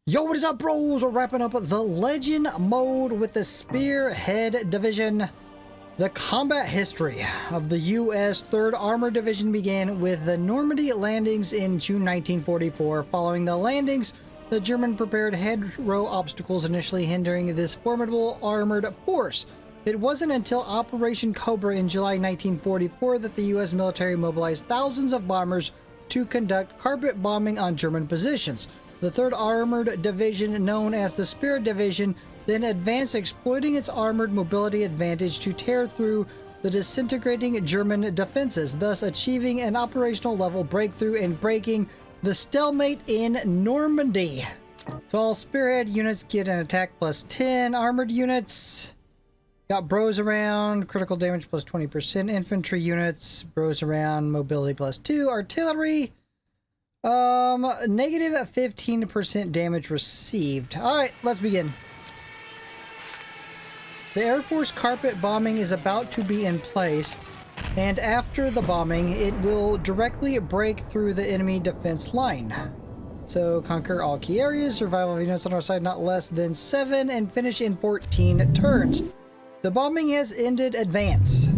Yo, what is up, bros? We're wrapping up the legend mode with the Spearhead Division. The combat history of the U.S. 3rd Armored Division began with the Normandy landings in June 1944. Following the landings, the German prepared hedgerow obstacles, initially hindering this formidable armored force. It wasn't until Operation Cobra in July 1944 that the U.S. military mobilized thousands of bombers to conduct carpet bombing on German positions. The 3rd Armored Division, known as the Spearhead Division, then advanced, exploiting its armored mobility advantage to tear through the disintegrating German defenses, thus achieving an operational level breakthrough and breaking the stalemate in Normandy. So all Spearhead units get an attack plus 10. Armored units got bros around, critical damage plus 20%. Infantry units, bros around, mobility plus 2. Artillery, negative 15% damage received. Alright, let's begin. The Air Force carpet bombing is about to be in place, and after the bombing, it will directly break through the enemy defense line. So, conquer all key areas, survival of units on our side not less than 7, and finish in 14 turns. The bombing has ended. Advance.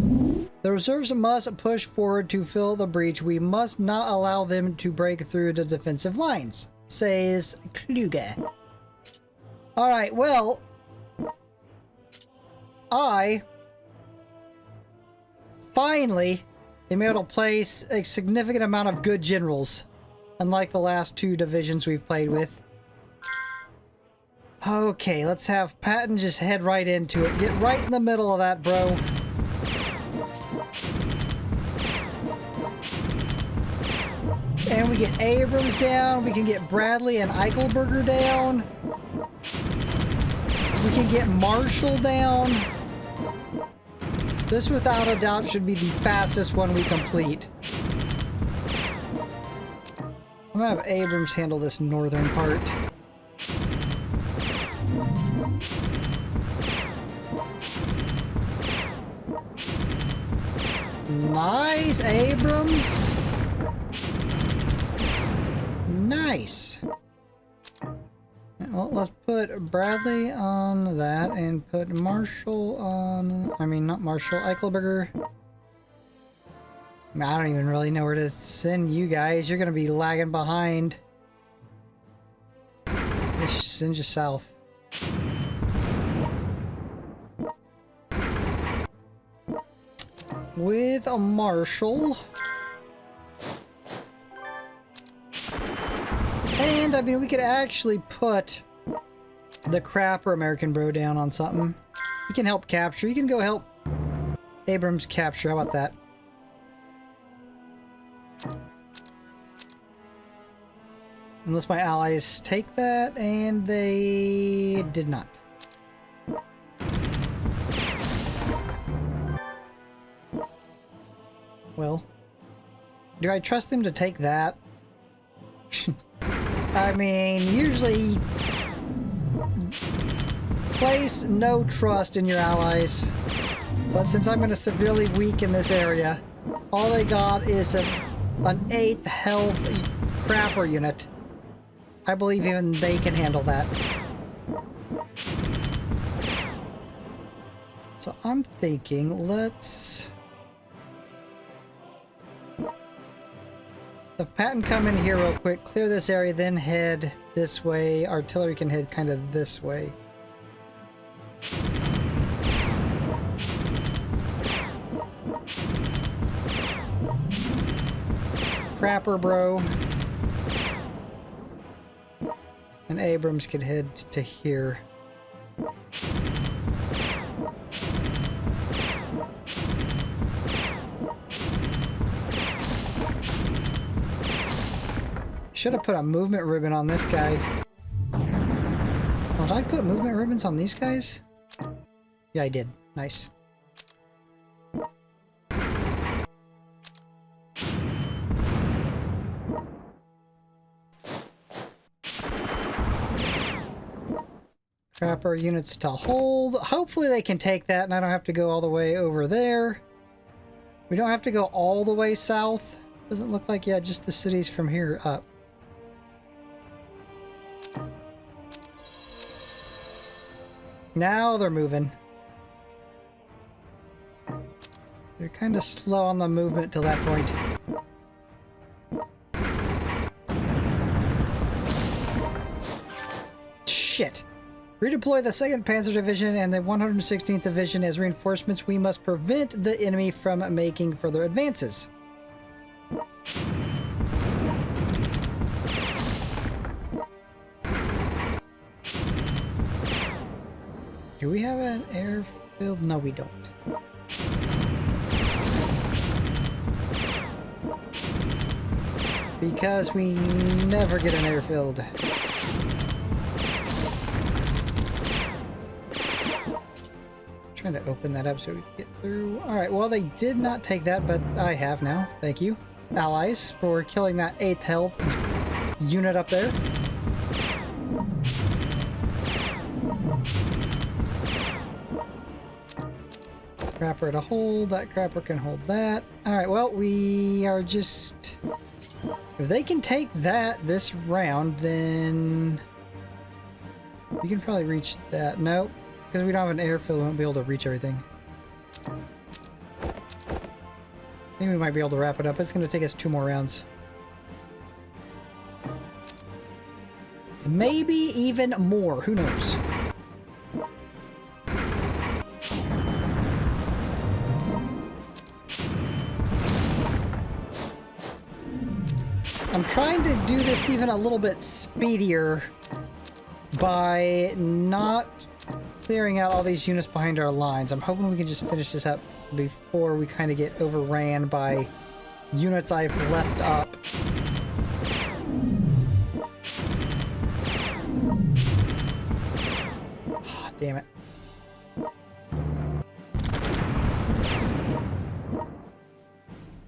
The reserves must push forward to fill the breach. We must not allow them to break through the defensive lines, says Kluge. Alright, well, I finally am able to place a significant amount of good generals, unlike the last two divisions we've played with. Okay, let's have Patton just head right into it. Get right in the middle of that, bro. And we get Abrams down. We can get Bradley and Eichelberger down. We can get Marshall down. This, without a doubt, should be the fastest one we complete. I'm gonna have Abrams handle this northern part. Nice, Abrams. Nice. Well, let's put Bradley on that and put Marshall on... I mean, not Marshall, Eichelberger. I don't even really know where to send you guys. You're going to be lagging behind. Just send you south. With a Marshall. And, I mean, we could actually put the Crapper American Bro down on something. He can help capture. He can go help Abrams capture. How about that? Unless my allies take that, and they did not. Well, do I trust them to take that? I mean, usually place no trust in your allies, but since I'm going to severely weaken this area, all they got is an 8th health Crapper unit. I believe even they can handle that. So I'm thinking, let's... If Patton come in here real quick, clear this area, then head this way. Artillery can head kind of this way. Crapper, bro. And Abrams could head to here. Should have put a movement ribbon on this guy. Oh, did I put movement ribbons on these guys? Yeah, I did. Nice. Crapper units to hold. Hopefully they can take that and I don't have to go all the way over there. We don't have to go all the way south. Doesn't look like, yeah, just the cities from here up. Now they're moving. They're kind of slow on the movement till that point. Shit. Redeploy the 2nd Panzer Division and the 116th Division as reinforcements. We must prevent the enemy from making further advances. Do we have an airfield? No, we don't. Because we never get an airfield. Trying to open that up so we can get through. Alright, well, they did not take that, but I have now. Thank you, allies, for killing that 8th health unit up there. Crapper to hold. That crapper can hold that. Alright, well, we are just... If they can take that this round, then... We can probably reach that. Nope. Because we don't have an airfield, we won't be able to reach everything. I think we might be able to wrap it up. It's going to take us 2 more rounds. Maybe even more. Who knows? I'm trying to do this even a little bit speedier by not clearing out all these units behind our lines. I'm hoping we can just finish this up before we kind of get overran by units I've left up. Oh, damn it.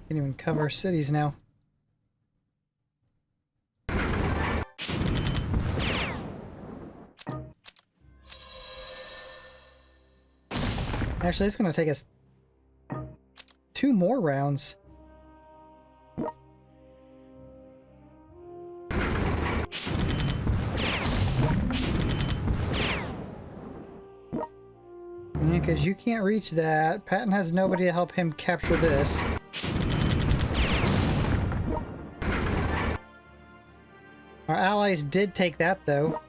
Can't even cover cities now. Actually, it's going to take us 2 more rounds. Yeah, because you can't reach that. Patton has nobody to help him capture this. Our allies did take that, though.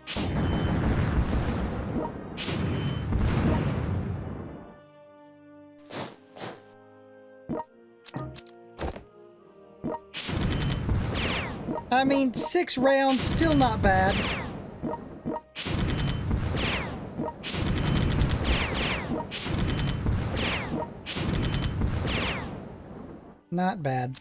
I mean, 6 rounds, still not bad. Not bad.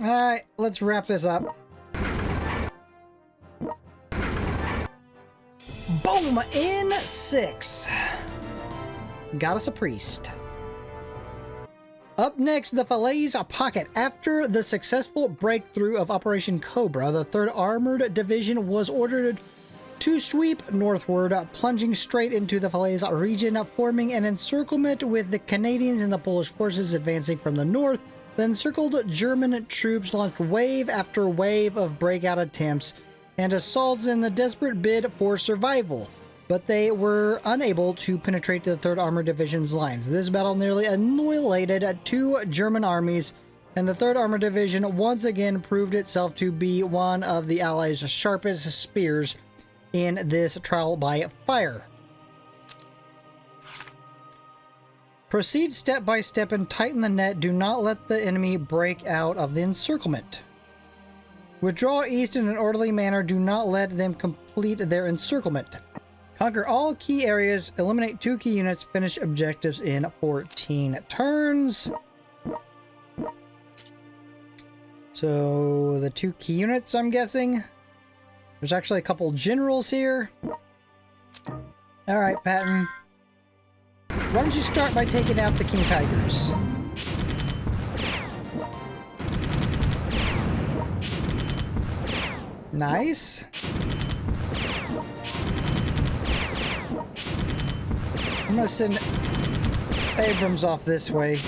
Alright, let's wrap this up. Boom! In 6. Got us a priest. Up next, the Falaise Pocket. After the successful breakthrough of Operation Cobra, the 3rd Armored Division was ordered to sweep northward, plunging straight into the Falaise region, forming an encirclement with the Canadians and the Polish forces advancing from the north. The encircled German troops launched wave after wave of breakout attempts and assaults in the desperate bid for survival, but they were unable to penetrate the 3rd Armored Division's lines. This battle nearly annihilated 2 German armies, and the 3rd Armored Division once again proved itself to be one of the Allies' sharpest spears in this trial by fire. Proceed step by step and tighten the net. Do not let the enemy break out of the encirclement. Withdraw east in an orderly manner. Do not let them complete their encirclement. Conquer all key areas, eliminate 2 key units, finish objectives in 14 turns. So the 2 key units, I'm guessing. There's actually a couple generals here. Alright, Patton. Why don't you start by taking out the King Tigers? Nice. I'm gonna send Abrams off this way.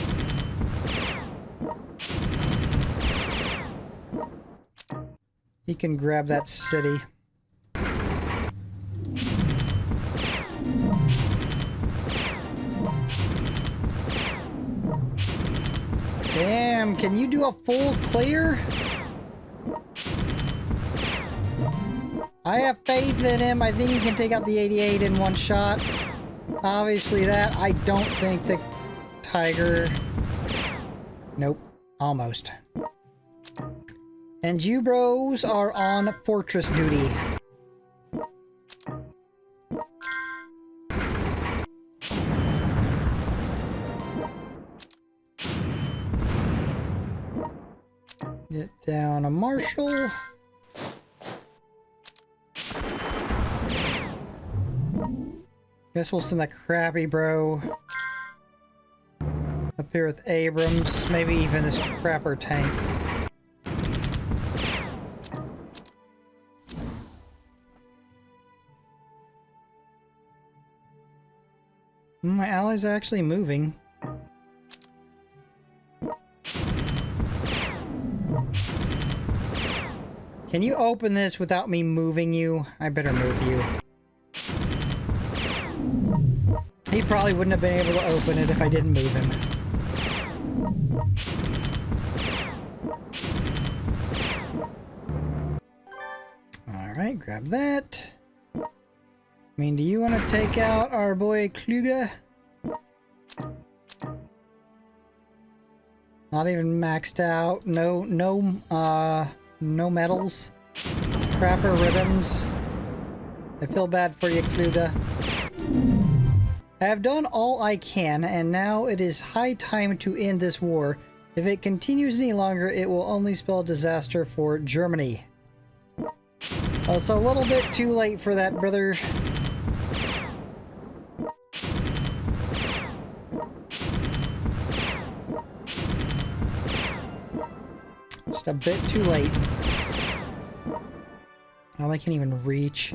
He can grab that city. Damn, can you do a full clear? I have faith in him. I think he can take out the 88 in one shot. Obviously that, I don't think the Tiger... Nope, almost. And you bros are on fortress duty. Get down a marshal. Guess we'll send that crappy bro up here with Abrams, maybe even this crapper tank. My allies are actually moving. Can you open this without me moving you? I better move you. He probably wouldn't have been able to open it if I didn't move him. Alright, grab that. I mean, do you want to take out our boy Kluge? Not even maxed out. No medals. Crapper ribbons. I feel bad for you, Kluge. I have done all I can, and now it is high time to end this war. If it continues any longer, it will only spell disaster for Germany. Well, it's a little bit too late for that, brother. Just a bit too late. Oh, they can't even reach.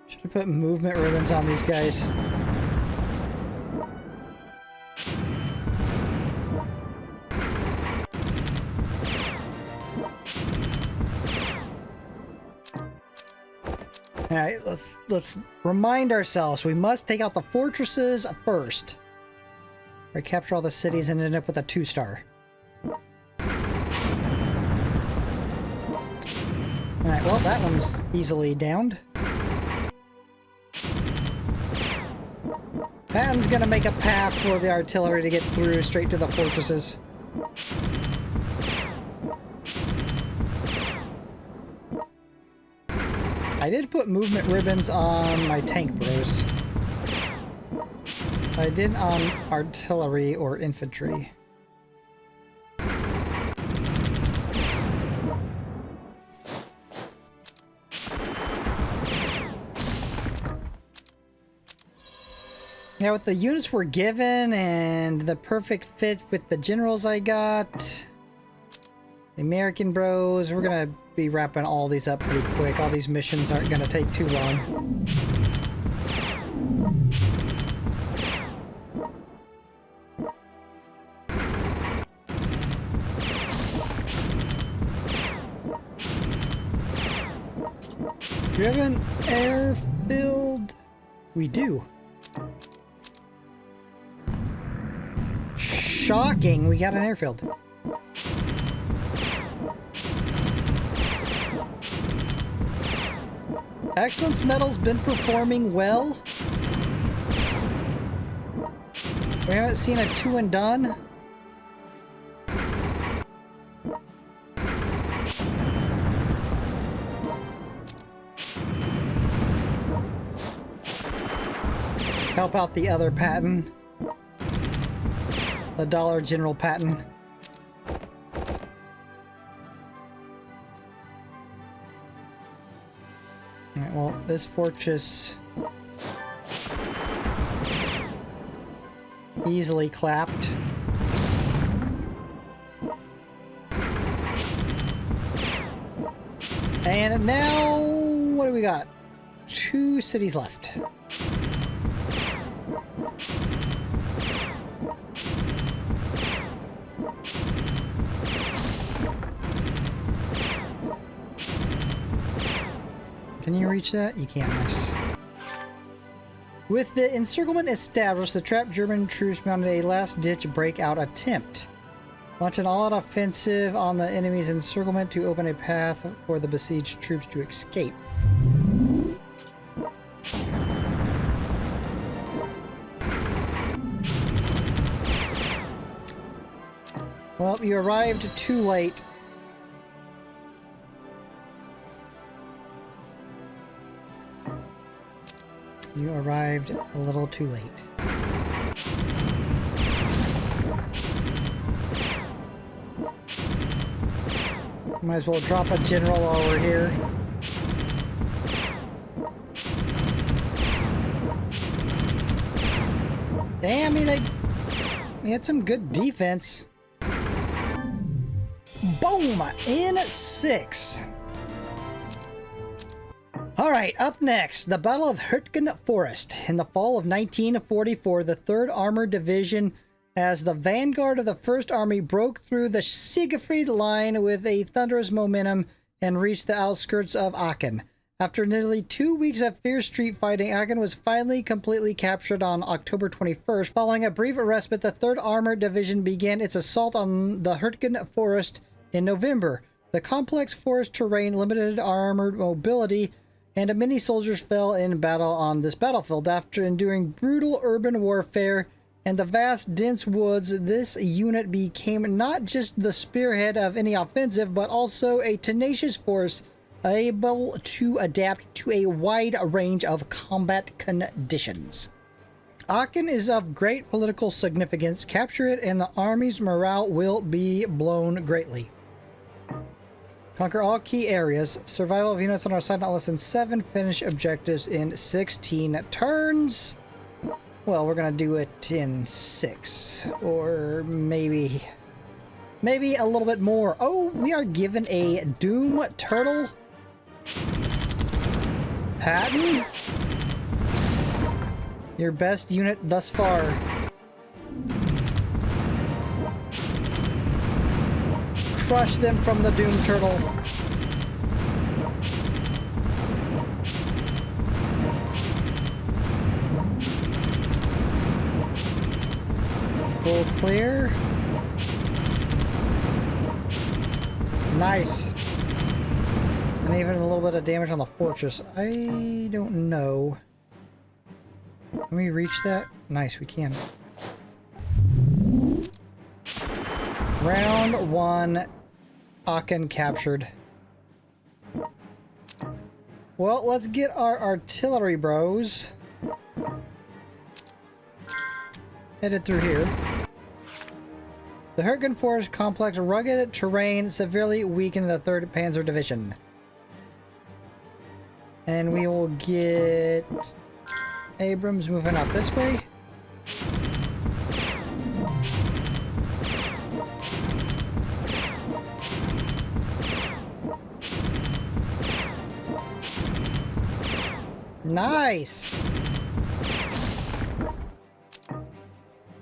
Should have put movement ribbons on these guys. Alright, let's remind ourselves we must take out the fortresses first. Or capture all the cities and end up with a 2-star. Alright, well that one's easily downed. Patton's gonna make a path for the artillery to get through straight to the fortresses. I did put movement ribbons on my tank bros. But I didn't on artillery or infantry. Now with the units we're given and the perfect fit with the generals I got, the American bros, we're gonna be wrapping all these up pretty quick. All these missions aren't gonna take too long. Do we have an airfield? We do. Shocking, we got an airfield. Excellence Medal's been performing well. We haven't seen a 2 and done. Help out the other Patton. The Dollar General Patton. Alright, well, this fortress easily clapped. And now, what do we got? 2 cities left. Can you reach that? You can't. Nice. With the encirclement established, the trapped German troops mounted a last-ditch breakout attempt. Launch an all-out offensive on the enemy's encirclement to open a path for the besieged troops to escape. Well, you arrived too late. You arrived a little too late. Might as well drop a general while we're here. Damn, they had some good defense. Boom! In 6. Alright, up next, the Battle of Hürtgen Forest. In the fall of 1944, the 3rd Armored Division, as the vanguard of the 1st Army, broke through the Siegfried Line with a thunderous momentum and reached the outskirts of Aachen. After nearly 2 weeks of fierce street fighting, Aachen was finally completely captured on October 21st. Following a brief respite, the 3rd Armored Division began its assault on the Hürtgen Forest in November. The complex forest terrain limited armored mobility, and many soldiers fell in battle on this battlefield. After enduring brutal urban warfare and the vast dense woods, this unit became not just the spearhead of any offensive, but also a tenacious force able to adapt to a wide range of combat conditions. Aachen is of great political significance. Capture it and the army's morale will be blown greatly. Conquer all key areas. Survival of units on our side not less than 7. Finish objectives in 16 turns. Well, we're gonna do it in 6. Or maybe a little bit more. Oh, we are given a Doom Turtle. Patton? Your best unit thus far. Crush them from the Doom Turtle. Full clear. Nice. And even a little bit of damage on the fortress. I don't know. Can we reach that? Nice, we can. Round 1. Aachen captured. Well, let's get our artillery bros headed through here. The Hürtgen Forest complex, rugged terrain, severely weakened the 3rd Panzer Division. And we will get Abrams moving out this way. Nice!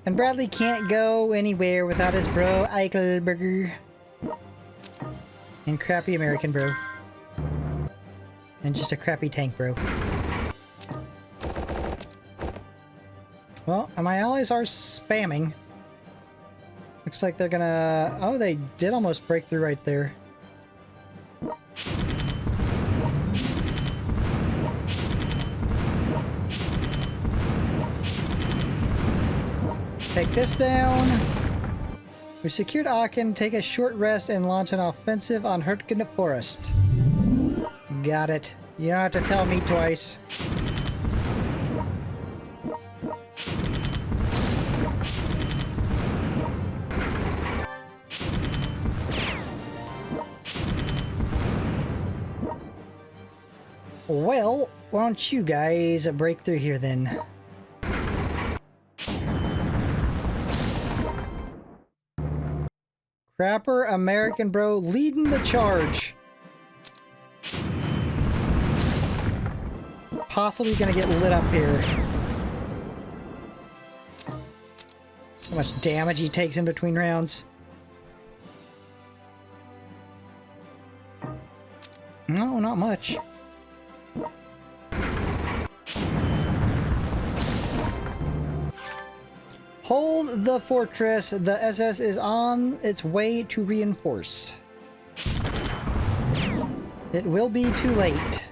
And Bradley can't go anywhere without his bro, Eichelberger. And crappy American bro. And just a crappy tank bro. Well, my allies are spamming. Looks like they're gonna... Oh, they did almost break through right there. Take this down. We secured Aachen, take a short rest, and launch an offensive on Hürtgen Forest. Got it. You don't have to tell me twice. Well, why don't you guys break through here then? Crapper American bro leading the charge. Possibly gonna get lit up here. So much damage he takes in between rounds. No, not much. Hold the fortress. The SS is on its way to reinforce. It will be too late.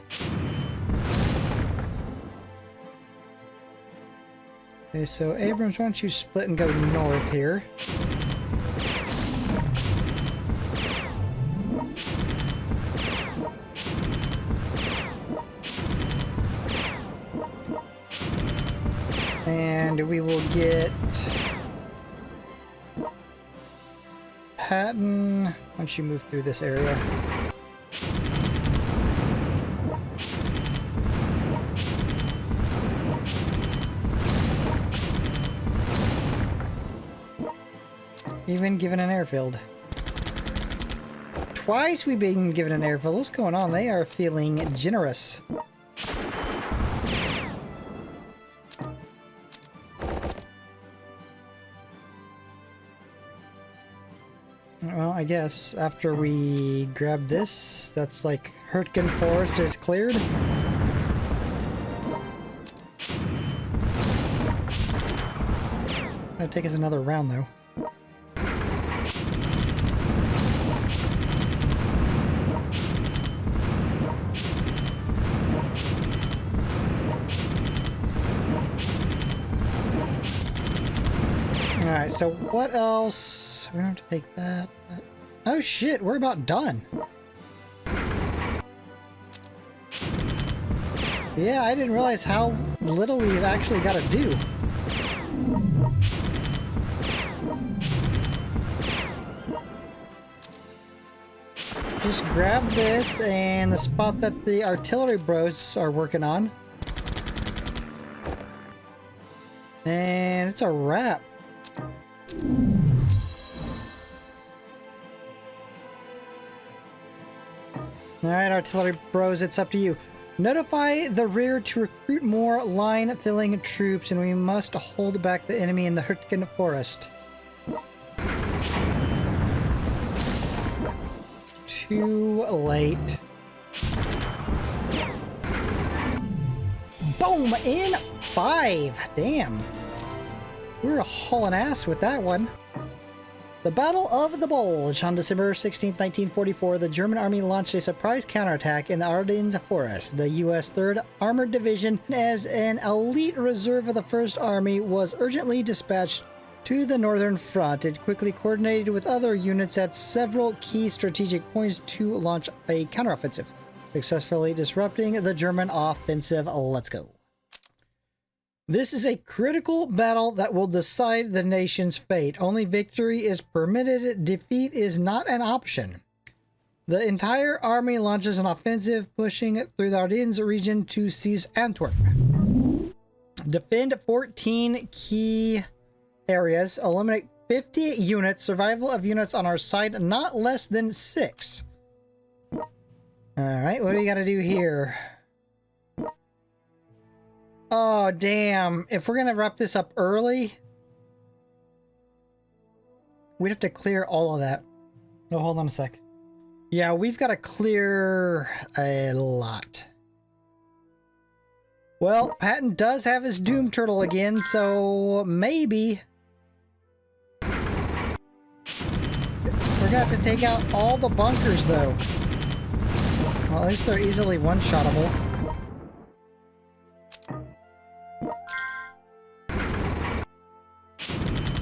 Okay, so Abrams, why don't you split and go north here? And we will get Patton. Why don't you move through this area? Even given an airfield. Twice we've been given an airfield. What's going on? They are feeling generous. Well, I guess after we grab this, that's like Hürtgen Forest is cleared. It'll take us another round though. Alright, so what else? We don't have to take that. Oh shit, we're about done. Yeah, I didn't realize how little we've actually got to do. Just grab this and the spot that the artillery bros are working on. And it's a wrap. Alright, artillery bros, it's up to you. Notify the rear to recruit more line-filling troops, and we must hold back the enemy in the Hürtgen forest. Too late. Boom! In 5! Damn. We were hauling ass with that one. The Battle of the Bulge. On December 16, 1944, the German army launched a surprise counterattack in the Ardennes forest. The U.S. 3rd Armored Division, as an elite reserve of the 1st Army, was urgently dispatched to the northern front. It quickly coordinated with other units at several key strategic points to launch a counteroffensive, successfully disrupting the German offensive. Let's go. This is a critical battle that will decide the nation's fate. Only victory is permitted. Defeat is not an option. The entire army launches an offensive, pushing through the Ardennes region to seize Antwerp. Defend 14 key areas. Eliminate 50 units. Survival of units on our side, not less than 6. Alright, what do we got to do here? Oh, damn. If we're going to wrap this up early, we'd have to clear all of that. Oh, hold on a sec. Yeah, we've got to clear a lot. Well, Patton does have his Doom Turtle again, so maybe we're going to have to take out all the bunkers, though. Well, at least they're easily one-shottable.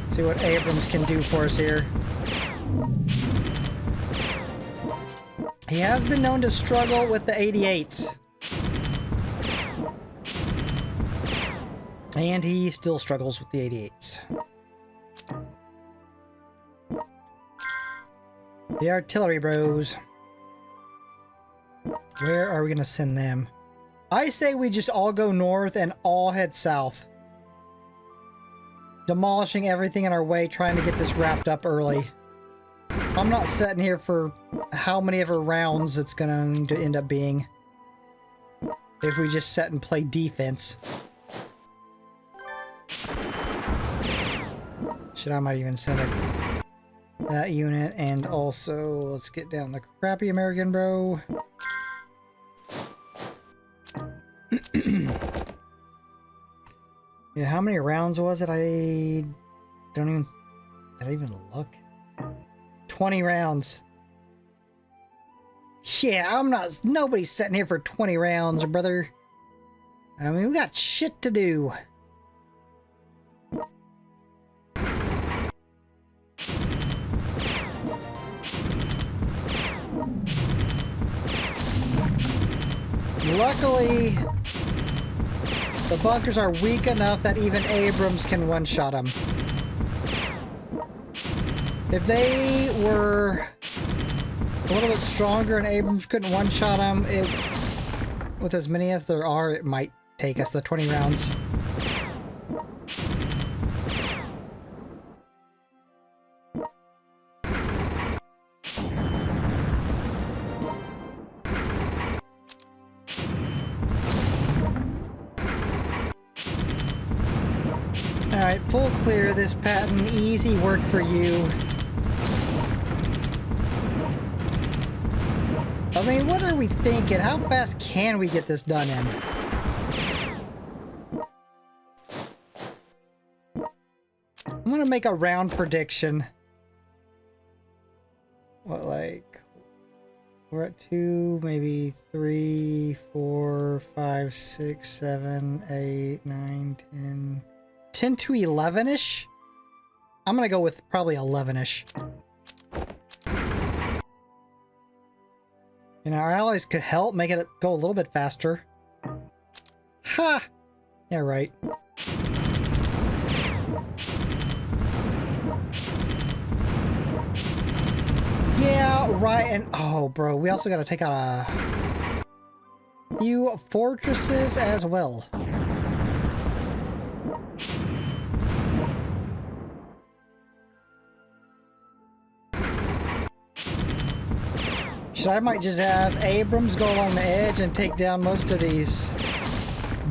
See what Abrams can do for us here. He has been known to struggle with the 88s. And he still struggles with the 88s. The artillery bros. Where are we going to send them? I say we just all go north and all head south. Demolishing everything in our way, trying to get this wrapped up early. I'm not sitting here for how many ever rounds it's going to end up being. If we just sit and play defense. Shit, I might even send that unit, and also let's get down the crappy American bro. Yeah, how many rounds was it? Did I even look? 20 rounds. Yeah, nobody's sitting here for 20 rounds, brother. I mean, we got shit to do. Luckily, the bunkers are weak enough that even Abrams can one-shot them. If they were a little bit stronger and Abrams couldn't one-shot them, with as many as there are, it might take us the 20 rounds. Alright, full clear this patent. Easy work for you. I mean, what are we thinking? How fast can we get this done in? I'm gonna make a round prediction. What, like... We're at 2, maybe 3, 4, 5, 6, 7, 8, 9, 10... 10 to 11-ish? I'm gonna go with probably 11-ish. You know, our allies could help make it go a little bit faster. Ha! Yeah, right. Yeah, right, and... Oh, bro, we also gotta take out a few fortresses as well. I might just have Abrams go along the edge and take down most of these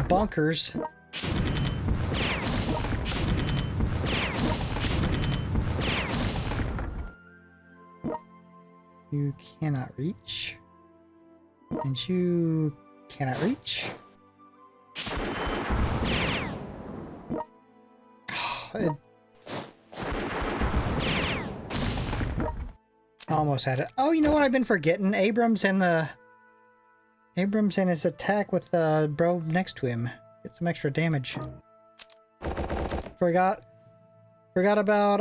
bunkers. You cannot reach. And you cannot reach. Almost had it. Oh, you know what I've been forgetting? Abrams and his attack with the bro next to him. Get some extra damage. Forgot about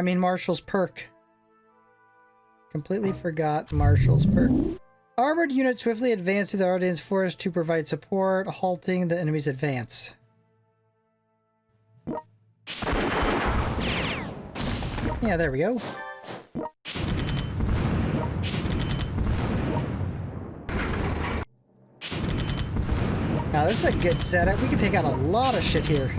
Marshall's perk. Completely forgot Marshall's perk. Armored units swiftly advance through the Ardennes forest to provide support, halting the enemy's advance. Yeah, there we go. Now this is a good setup. We can take out a lot of shit here.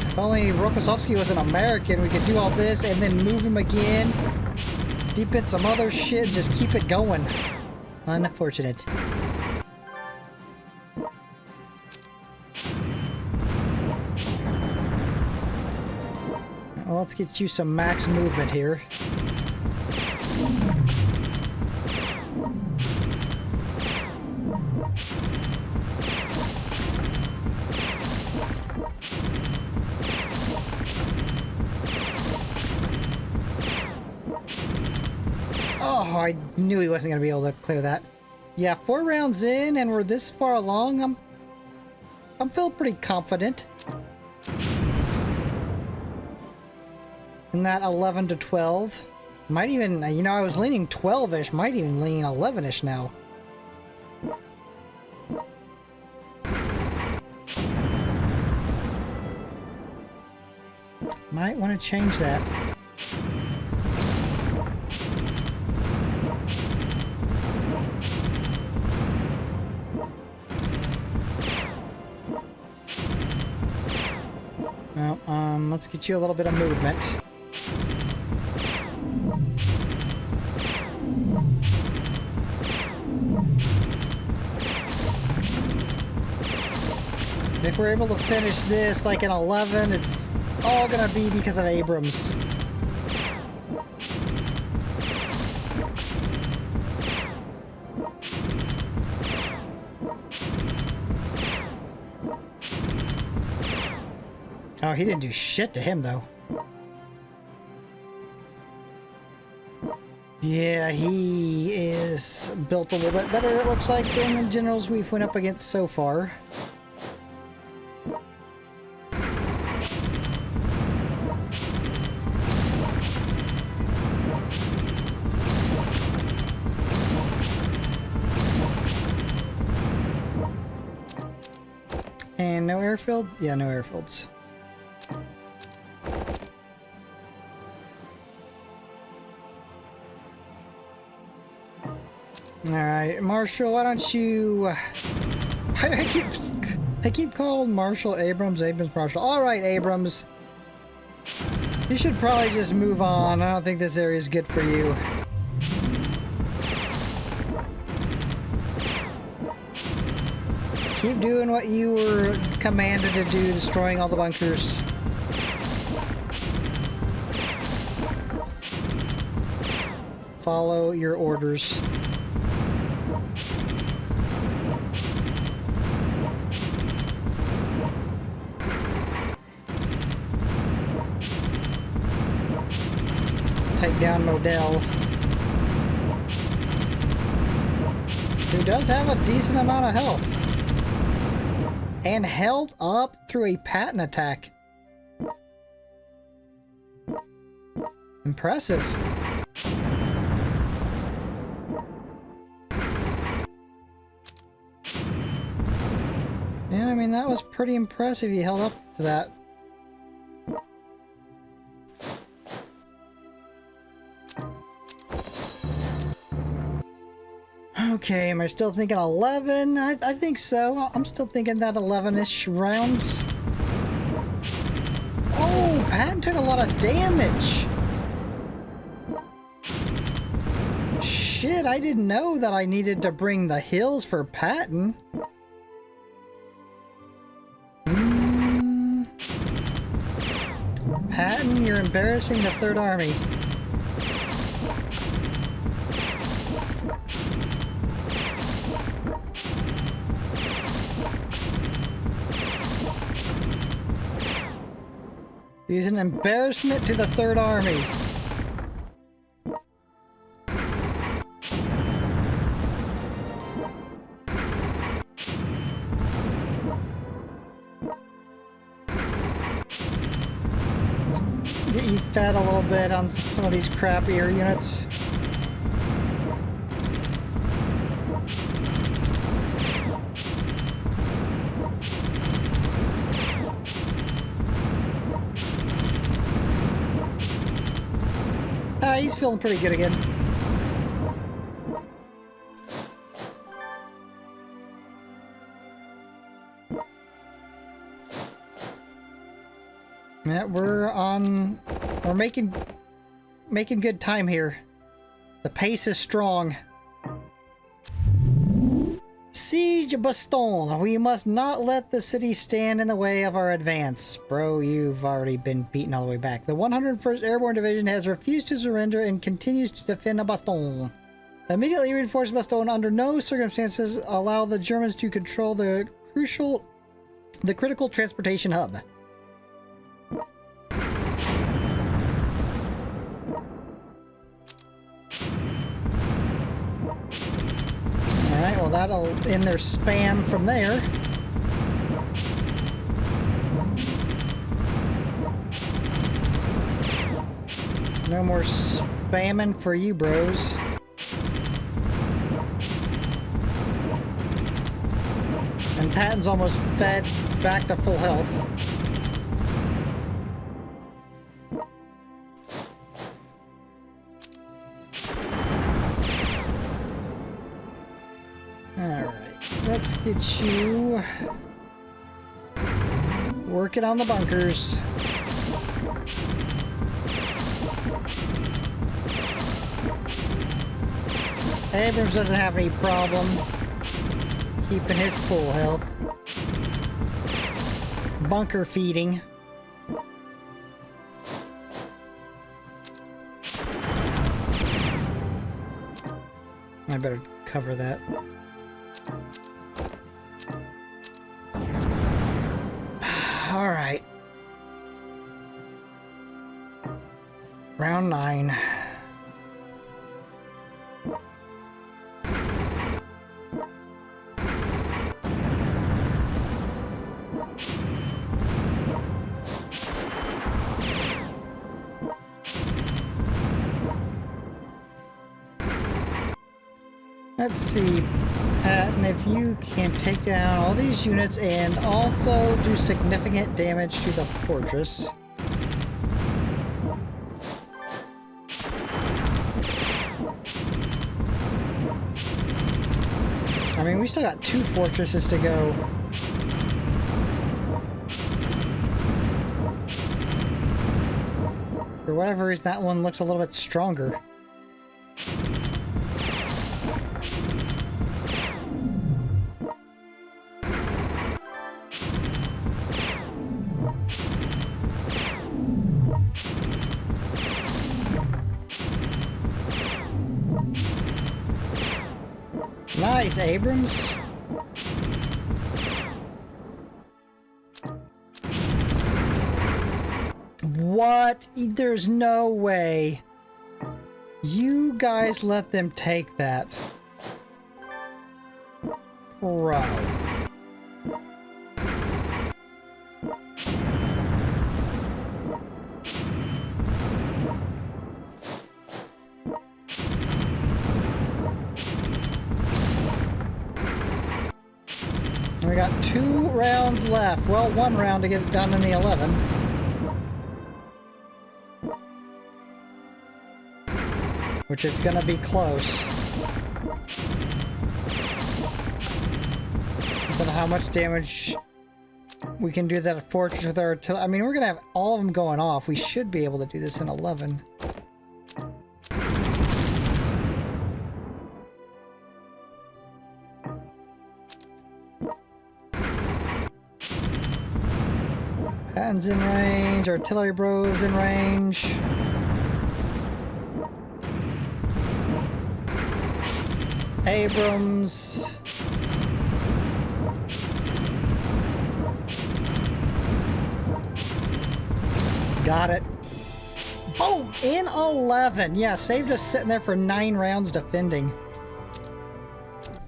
If only Rokossovsky was an American, we could do all this and then move him again. Deep in some other shit, just keep it going. Unfortunate. Well, let's get you some max movement here. Oh, I knew he wasn't going to be able to clear that. Yeah, 4 rounds in and we're this far along. I'm feeling pretty confident. In that 11 to 12. Might even, you know, I was leaning 12-ish, might even lean 11-ish now. Might want to change that. Well, let's get you a little bit of movement. If we're able to finish this like an 11, it's all gonna be because of Abrams. Oh, he didn't do shit to him, though. Yeah, he is built a little bit better, it looks like, than the generals we've went up against so far. And no airfield? Yeah, no airfields. Alright, Marshall, why don't you... I keep calling Marshall Abrams, Marshall. Alright, Abrams. You should probably just move on. I don't think this area is good for you. Keep doing what you were commanded to do, destroying all the bunkers. Follow your orders. Take down Modell, who does have a decent amount of health. And held up through a Patton attack. Impressive. Yeah, I mean, that was pretty impressive. He held up to that. Okay, am I still thinking 11? I think so. I'm still thinking that 11-ish rounds. Oh, Patton took a lot of damage. Shit, I didn't know that I needed to bring the hills for Patton. Patton, you're embarrassing the Third Army. He's an embarrassment to the Third Army. Let's get you fed a little bit on some of these crappier units. He's feeling pretty good again. Yeah, we're making good time here. The pace is strong. Siege Bastogne. We must not let the city stand in the way of our advance. Bro, you've already been beaten all the way back. The 101st Airborne Division has refused to surrender and continues to defend Bastogne. Immediately reinforce Bastogne. Under no circumstances allow the Germans to control the critical transportation hub. Alright, well that'll end their spam from there. No more spamming for you, bros. And Patton's almost fed back to full health. Let's get you working on the bunkers. Abrams doesn't have any problem keeping his full health. Bunker feeding. I better cover that. Alright. Round 9. Let's see, Patton, if you can take down all these units and also do significant damage to the fortress. I mean, we still got 2 fortresses to go. For whatever reason, that one looks a little bit stronger. Nice, Abrams. What? There's no way. You guys let them take that. Bro. We got 2 rounds left. Well, 1 round to get it done in the 11. Which is gonna be close. So how much damage we can do that fortress with our artillery. I mean, we're gonna have all of them going off. We should be able to do this in 11. Patton's in range, artillery bros in range. Abrams. Got it. Boom! In 11. Yeah, saved us sitting there for 9 rounds defending.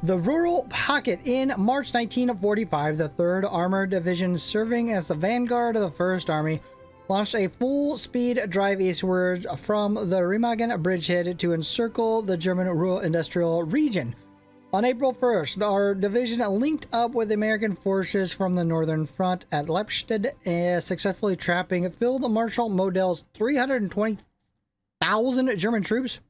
The Ruhr Pocket. In March 1945, the 3rd Armored Division, serving as the vanguard of the 1st Army, launched a full-speed drive eastward from the Remagen bridgehead to encircle the German Ruhr industrial region. On April 1st, our division linked up with American forces from the Northern Front at Leipzig, successfully trapping Field Marshal Model's 320,000 German troops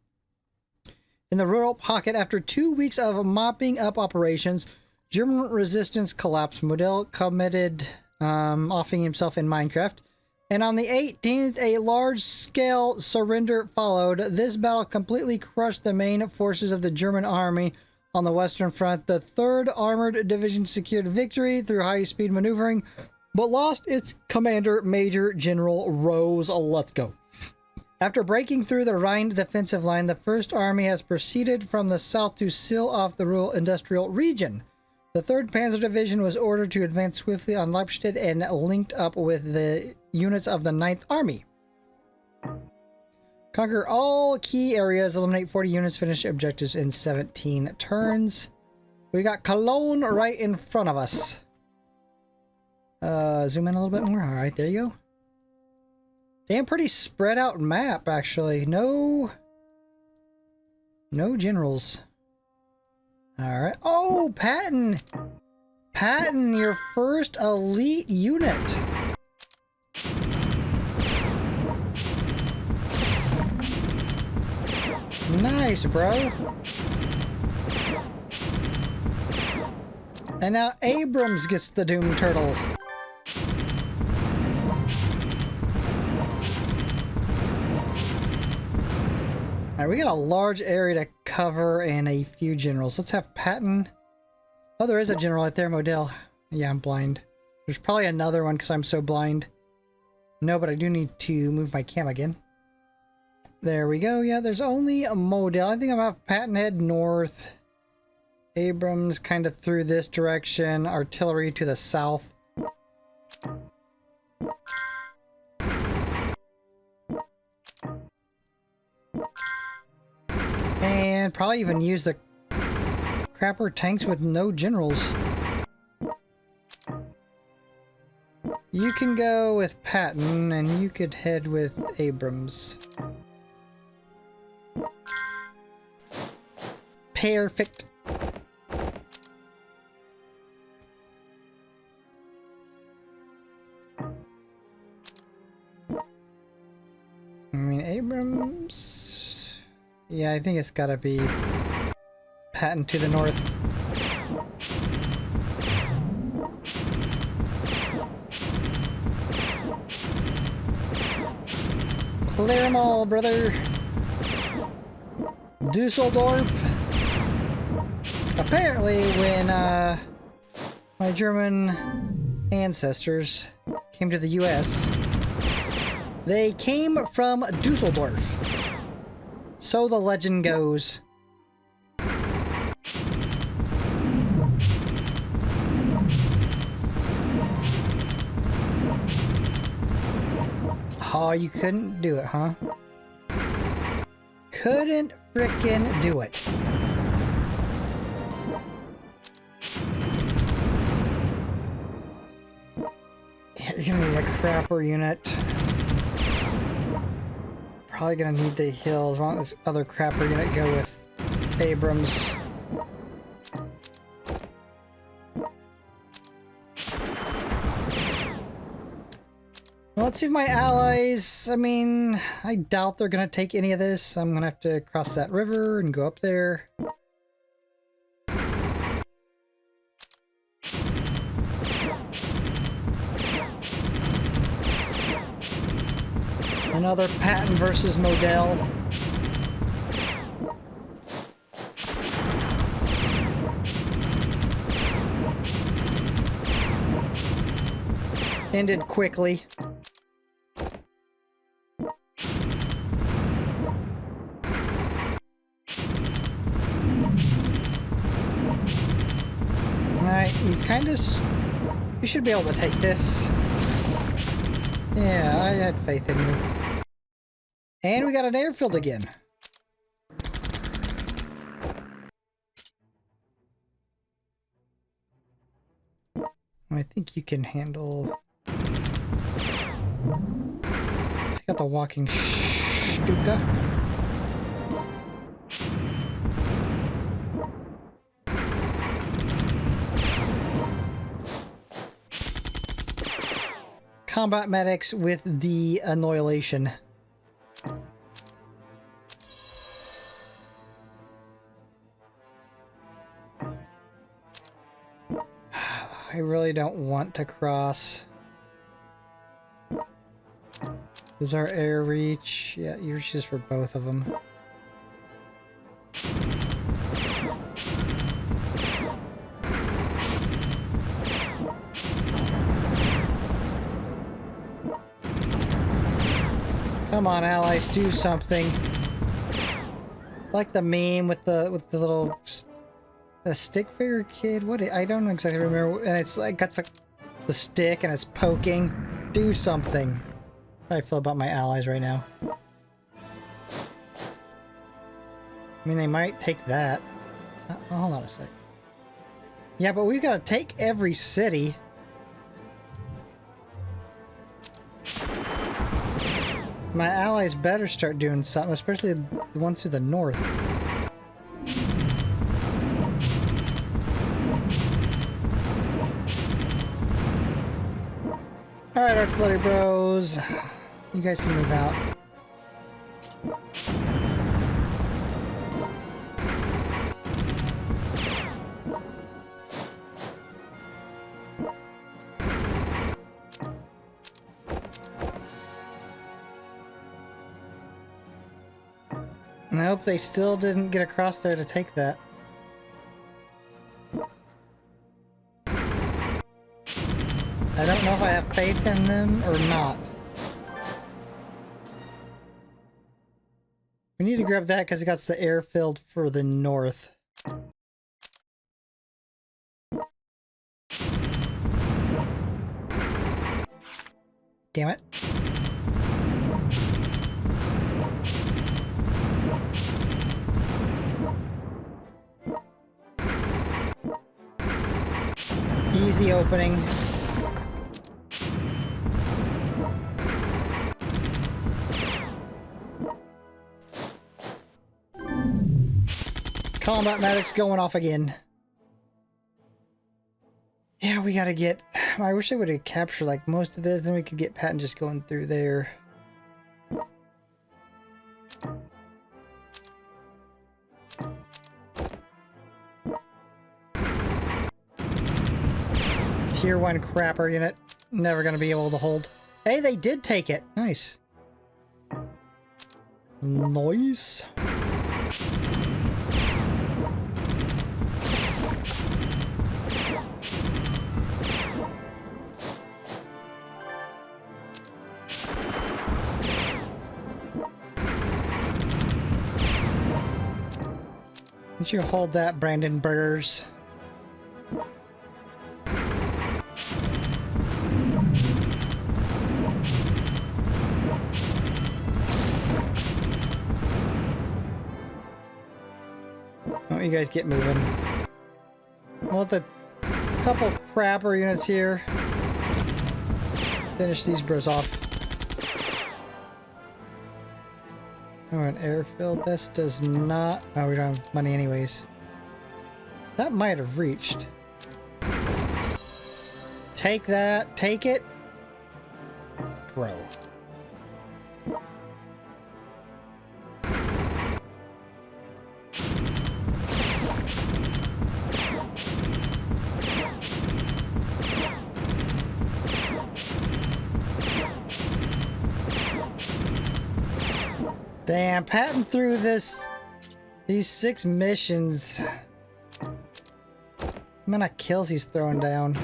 in the Ruhr Pocket. After 2 weeks of mopping up operations, German resistance collapsed. Model committed offing himself in Minecraft. And on the 18th, a large-scale surrender followed. This battle completely crushed the main forces of the German army on the Western Front. The 3rd Armored Division secured victory through high-speed maneuvering, but lost its commander, Major General Rose. Let's go. After breaking through the Rhine defensive line, the 1st Army has proceeded from the south to seal off the Ruhr industrial region. The 3rd Panzer Division was ordered to advance swiftly on Leipzig and linked up with the units of the 9th Army. Conquer all key areas, eliminate 40 units, finish objectives in 17 turns. We got Cologne right in front of us. Zoom in a little bit more. All right, there you go. Damn, pretty spread out map, actually. No generals. All right. Oh, Patton. Patton, your first elite unit. Nice, bro. And now Abrams gets the Doom Turtle. Alright, we got a large area to cover and a few generals. Let's have Patton. Oh, there is a general right there, Model. Yeah, I'm blind. There's probably another one because I'm so blind. No, but I do need to move my cam again. There we go. Yeah, there's only a Model. I think I'm gonna have Patton head north. Abrams kind of through this direction. Artillery to the south. And probably even use the crapper tanks with no generals. You can go with Patton, and you could head with Abrams. Perfect. I mean, Abrams... Yeah, I think it's gotta be Patton to the north. Clear them all, brother. Dusseldorf. Apparently, when my German ancestors came to the US, they came from Dusseldorf. So the legend goes. Oh, you couldn't do it, huh? Couldn't frickin' do it. You're gonna need a crapper unit. Probably gonna need the hills. Why don't this other crapper unit go with Abrams? Well, let's see if my allies... I mean, I doubt they're gonna take any of this. I'm gonna have to cross that river and go up there. Another Patton versus Modell. Ended quickly. Alright, you should be able to take this. Yeah, I had faith in you. And we got an airfield again. I think you can handle... Take out the walking Stuka. Combat medics with the annihilation. I really don't want to cross. Is our air reach? Yeah, air reach is for both of them. Come on, allies, do something. Like the meme with the little stick figure kid. What? I don't exactly remember. And it's like got the stick and it's poking. Do something. How I feel about my allies right now. I mean, they might take that. Hold on a sec. Yeah, but we've got to take every city. My allies better start doing something, especially the ones to the north. Alright, artillery bros. You guys can move out. And I hope they still didn't get across there to take that. I don't know if I have faith in them or not. We need to grab that because it got the airfield for the north. Damn it. easy opening. Combat medic's going off again. Yeah, we gotta get... I wish I would have captured like most of this, then we could get Patton just going through there. Tier 1 crapper unit. Never gonna be able to hold. Hey, they did take it. Nice. Nice. Don't you hold that, Brandon Burgers? Oh, you guys get moving. We'll let the couple crapper units here finish these bros off. Oh, an airfield. This does not... Oh, we don't have money anyways. That might have reached. Take that. Take it. Bro. Damn, Patton through these 6 missions. The amount of kills he's throwing down.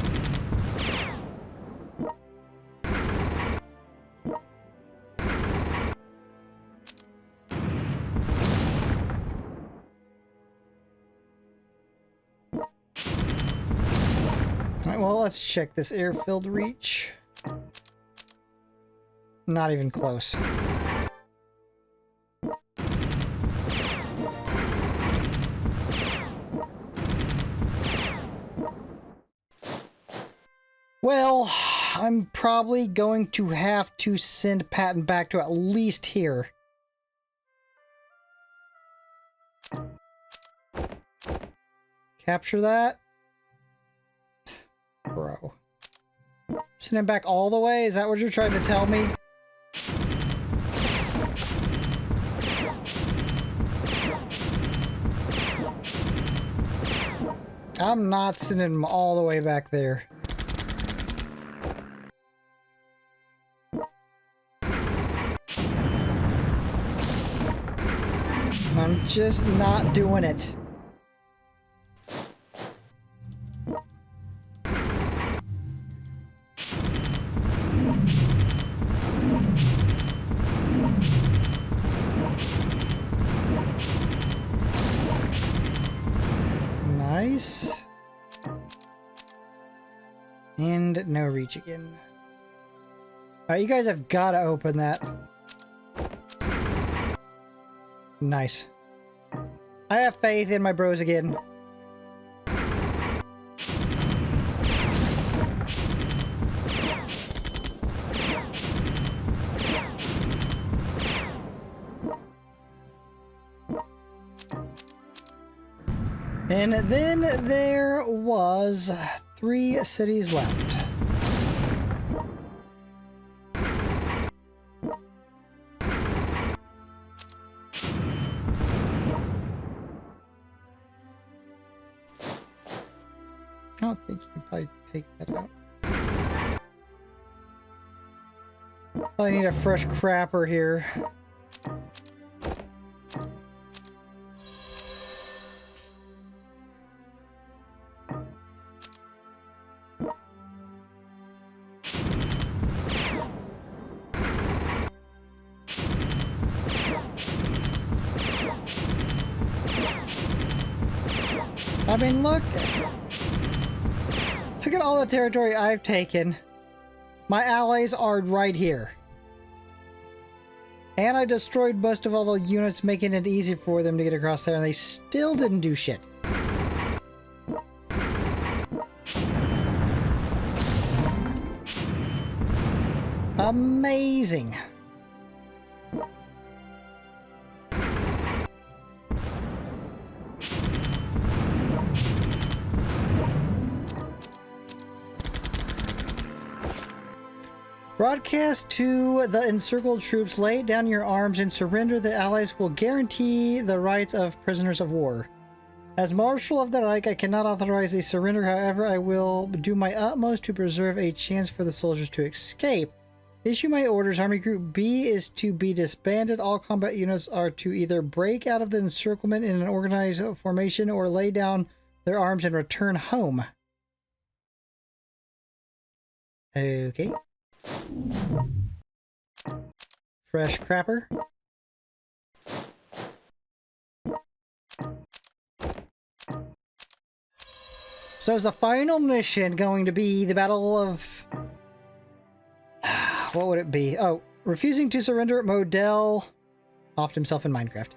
Alright, well, let's check this airfield reach. Not even close. Well, I'm probably going to have to send Patton back to at least here. Capture that. Bro. Send him back all the way? Is that what you're trying to tell me? I'm not sending him all the way back there. I'm just not doing it. Nice. And no reach again. Alright, you guys have got to open that. Nice. I have faith in my bros again. And then there was 3 cities left. I don't think you can probably take that out. Probably need a fresh crapper here. I mean, look at all the territory I've taken. My allies are right here. And I destroyed most of all the units, making it easy for them to get across there, and they still didn't do shit. Amazing. Broadcast to the encircled troops, lay down your arms and surrender. The Allies will guarantee the rights of prisoners of war. As Marshal of the Reich, I cannot authorize a surrender. However, I will do my utmost to preserve a chance for the soldiers to escape. Issue my orders. Army Group B is to be disbanded. All combat units are to either break out of the encirclement in an organized formation or lay down their arms and return home. Okay. Fresh crapper. So is the final mission going to be the Battle of... what would it be? Oh, refusing to surrender. Modell offed himself in Minecraft.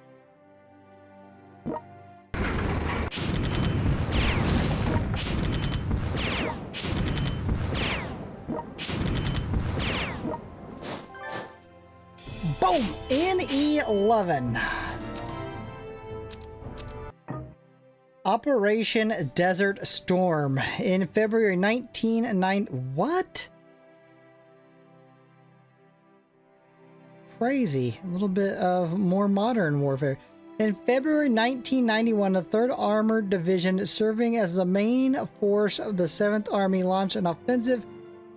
Boom! NE11. Operation Desert Storm in February 1990. What? Crazy. A little bit of more modern warfare. In February 1991, the 3rd Armored Division, serving as the main force of the 7th Army, launched an offensive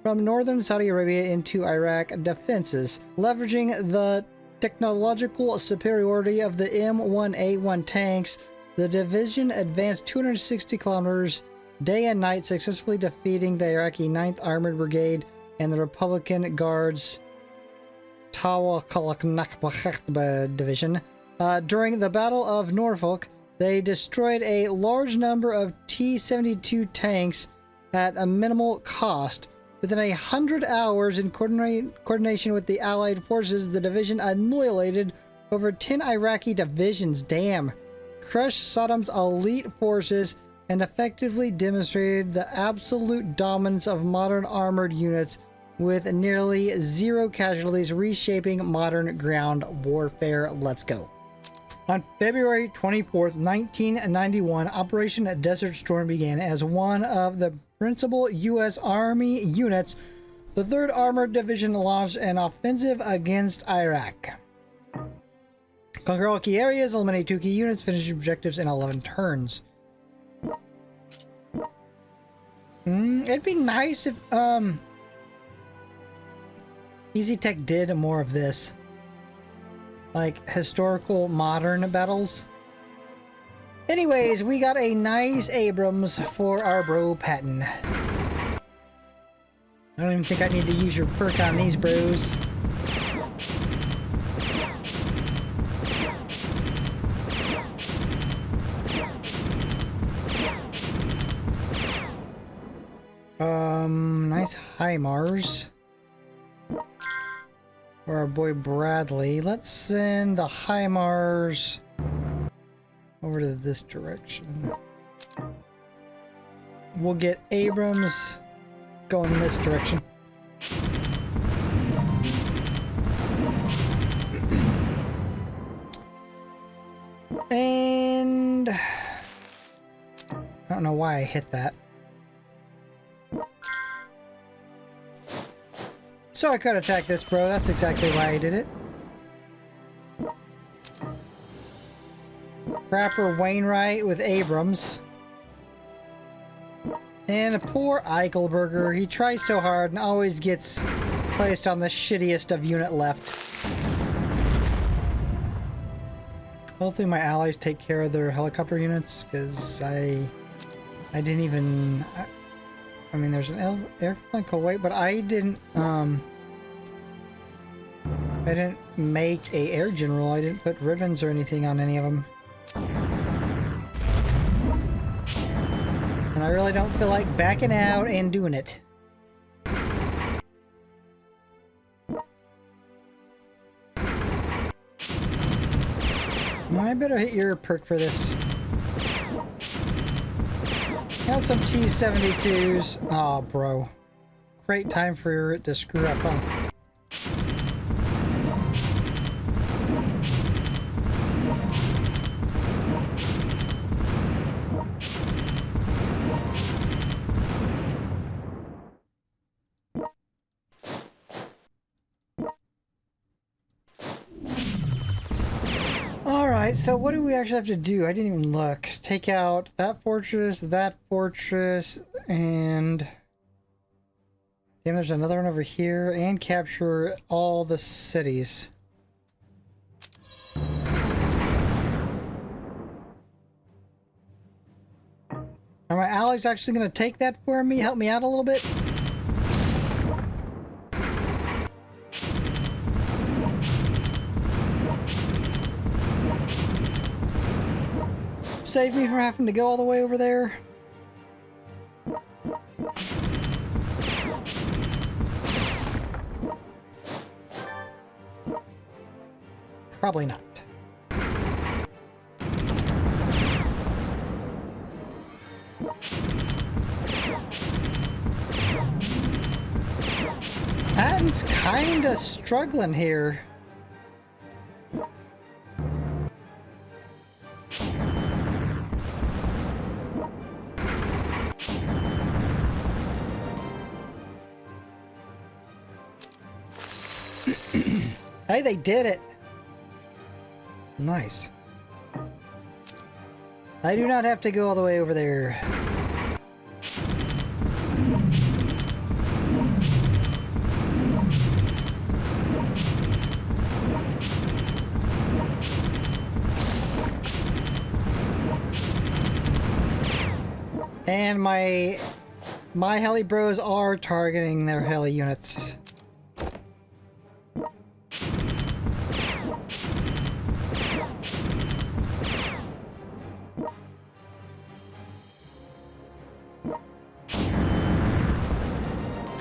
from northern Saudi Arabia into Iraq defenses. Leveraging the technological superiority of the M1A1 tanks, the division advanced 260 kilometers day and night, successfully defeating the Iraqi 9th Armored Brigade and the Republican Guards Tawakalak Division. During the Battle of Norfolk, they destroyed a large number of T-72 tanks at a minimal cost. Within 100 hours, in coordination with the Allied forces, the division annihilated over 10 Iraqi divisions. Damn. Crushed Saddam's elite forces and effectively demonstrated the absolute dominance of modern armored units with nearly zero casualties, reshaping modern ground warfare. Let's go. On February 24th, 1991, Operation Desert Storm began. As one of the principal U.S. Army units, the 3rd Armored Division launched an offensive against Iraq. Conquer all key areas, eliminate 2 key units, finish objectives in 11 turns. It'd be nice if Easy Tech did more of this. Like historical modern battles. Anyways, we got a nice Abrams for our bro Patton. I don't even think I need to use your perk on these bros. Nice HIMARS. For our boy Bradley. Let's send the HIMARS over to this direction. We'll get Abrams going this direction. And I don't know why I hit that. So I could attack this, bro. That's exactly why I did it. Crapper Wainwright with Abrams. And a poor Eichelberger. He tries so hard and always gets placed on the shittiest of unit left. Hopefully my allies take care of their helicopter units, because I didn't even... I mean, there's an airfield in Kuwait, but I didn't make a air general. I didn't put ribbons or anything on any of them. And I really don't feel like backing out and doing it. I better hit your perk for this. Got some T-72s. Oh, bro. Great time for it to screw up, huh? Alright, so what do we actually have to do? I didn't even look. Take out that fortress, and... Damn, there's another one over here, and capture all the cities. Are my allies actually going to take that for me? Help me out a little bit? Save me from having to go all the way over there? Probably not. Patton's kinda struggling here. Hey, they did it. Nice. I do not have to go all the way over there. And my heli bros are targeting their heli units.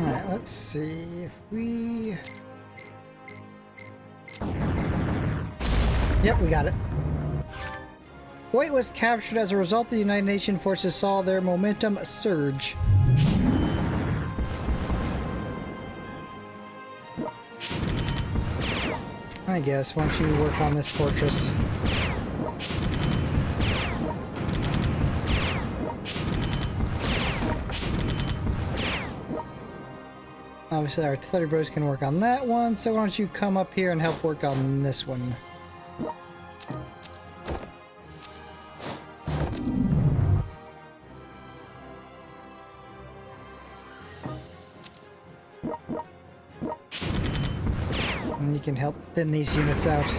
Alright, let's see if we... Yep, we got it. Kuwait was captured as a result. The United Nations forces saw their momentum surge. I guess, why don't you work on this fortress? Obviously our artillery bros can work on that one, so why don't you come up here and help work on this one? And you can help thin these units out.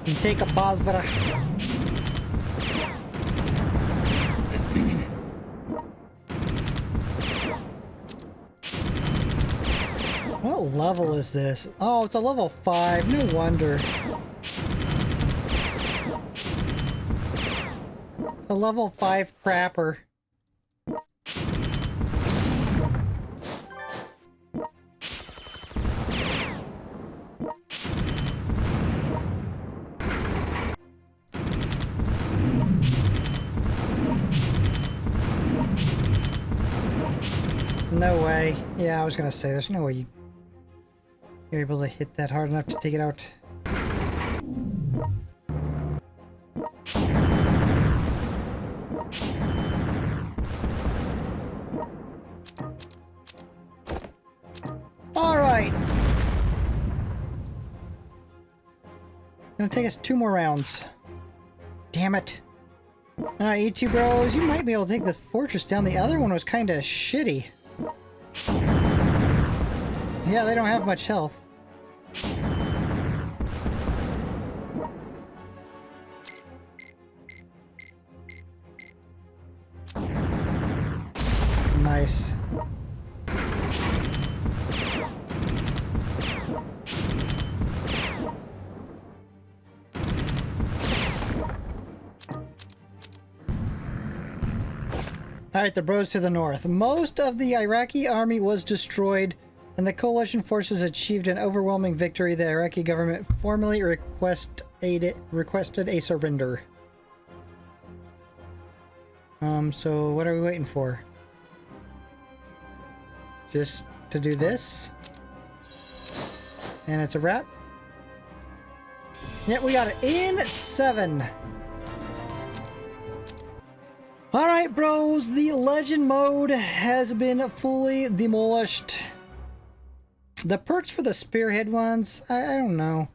And take a Basra. What level is this? Oh, it's a level 5. No wonder. It's a level 5 crapper. No way. Yeah, I was gonna say, there's no way you're able to hit that hard enough to take it out. Alright! Gonna take us 2 more rounds. Damn it. Alright, you two bros, you might be able to take this fortress down. The other one was kinda shitty. Yeah, they don't have much health. Nice. Alright, the bros to the north. Most of the Iraqi army was destroyed, and the coalition forces achieved an overwhelming victory. The Iraqi government formally requested a surrender. So what are we waiting for? Just to do this? And it's a wrap? Yep, we got it in 7. Alright, bros, the legend mode has been fully demolished. The perks for the Spearhead ones, I don't know.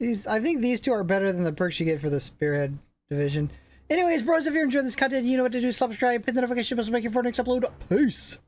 I think these two are better than the perks you get for the Spearhead division. Anyways, bros, if you're enjoying this content, you know what to do. Subscribe, hit the notification bell so make your next upload. Peace.